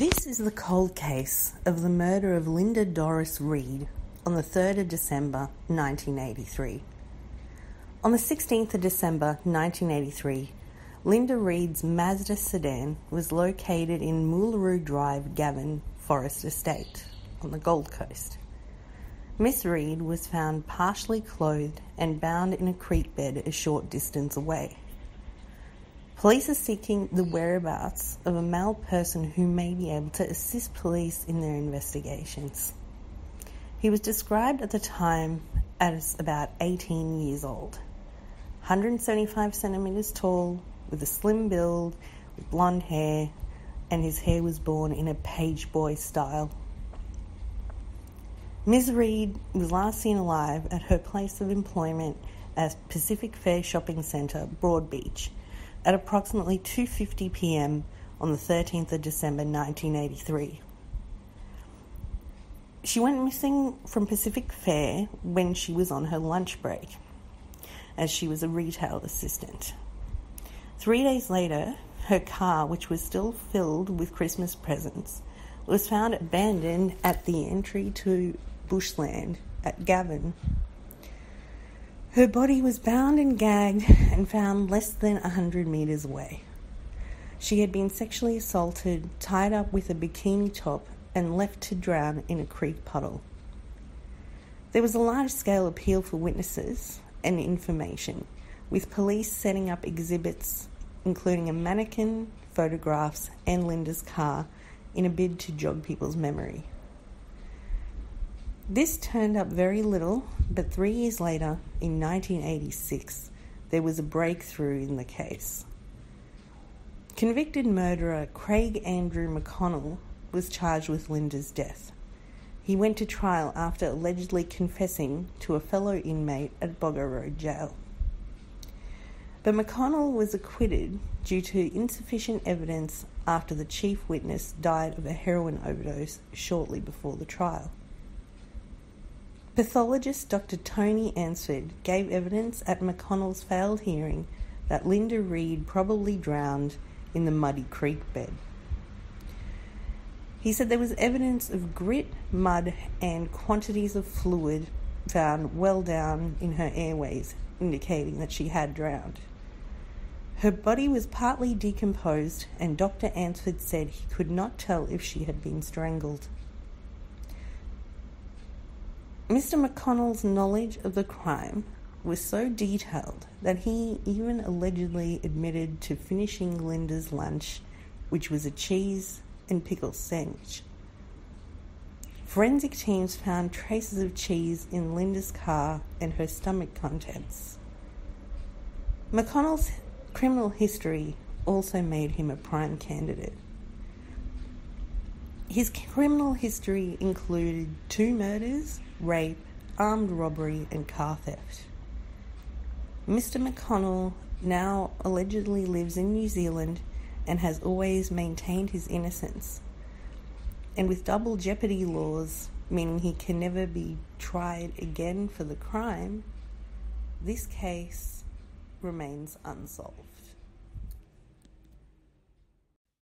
This is the cold case of the murder of Linda Doris Reed on the 3rd of December 1983. On the 16th of December 1983, Linda Reed's Mazda sedan was located in Millaroo Drive, Gaven, Forest Estate on the Gold Coast. Miss Reed was found partially clothed and bound in a creek bed a short distance away. Police are seeking the whereabouts of a male person who may be able to assist police in their investigations. He was described at the time as about 18 years old, 175 centimetres tall, with a slim build, with blonde hair, and his hair was worn in a pageboy style. Ms. Reed was last seen alive at her place of employment at Pacific Fair Shopping Centre, Broadbeach, at approximately 2:50 p.m. on the 13th of December 1983. She went missing from Pacific Fair when she was on her lunch break, as she was a retail assistant. 3 days later, her car, which was still filled with Christmas presents, was found abandoned at the entry to bushland at Gaven. Her body was bound and gagged and found less than 100 metres away. She had been sexually assaulted, tied up with a bikini top, and left to drown in a creek puddle. There was a large-scale appeal for witnesses and information, with police setting up exhibits, including a mannequin, photographs, and Linda's car, in a bid to jog people's memory. This turned up very little, but 3 years later, in 1986, there was a breakthrough in the case. Convicted murderer Craig Andrew McConnell was charged with Linda's death. He went to trial after allegedly confessing to a fellow inmate at Bogger Road Jail. But McConnell was acquitted due to insufficient evidence after the chief witness died of a heroin overdose shortly before the trial. Pathologist Dr. Tony Ansford gave evidence at McConnell's failed hearing that Linda Reed probably drowned in the muddy creek bed. He said there was evidence of grit, mud, and quantities of fluid found well down in her airways, indicating that she had drowned. Her body was partly decomposed, and Dr. Ansford said he could not tell if she had been strangled. Mr. McConnell's knowledge of the crime was so detailed that he even allegedly admitted to finishing Linda's lunch, which was a cheese and pickle sandwich. Forensic teams found traces of cheese in Linda's car and her stomach contents. McConnell's criminal history also made him a prime candidate. His criminal history included 2 murders, rape, armed robbery, and car theft. Mr. McConnell now allegedly lives in New Zealand and has always maintained his innocence. And with double jeopardy laws, meaning he can never be tried again for the crime, this case remains unsolved.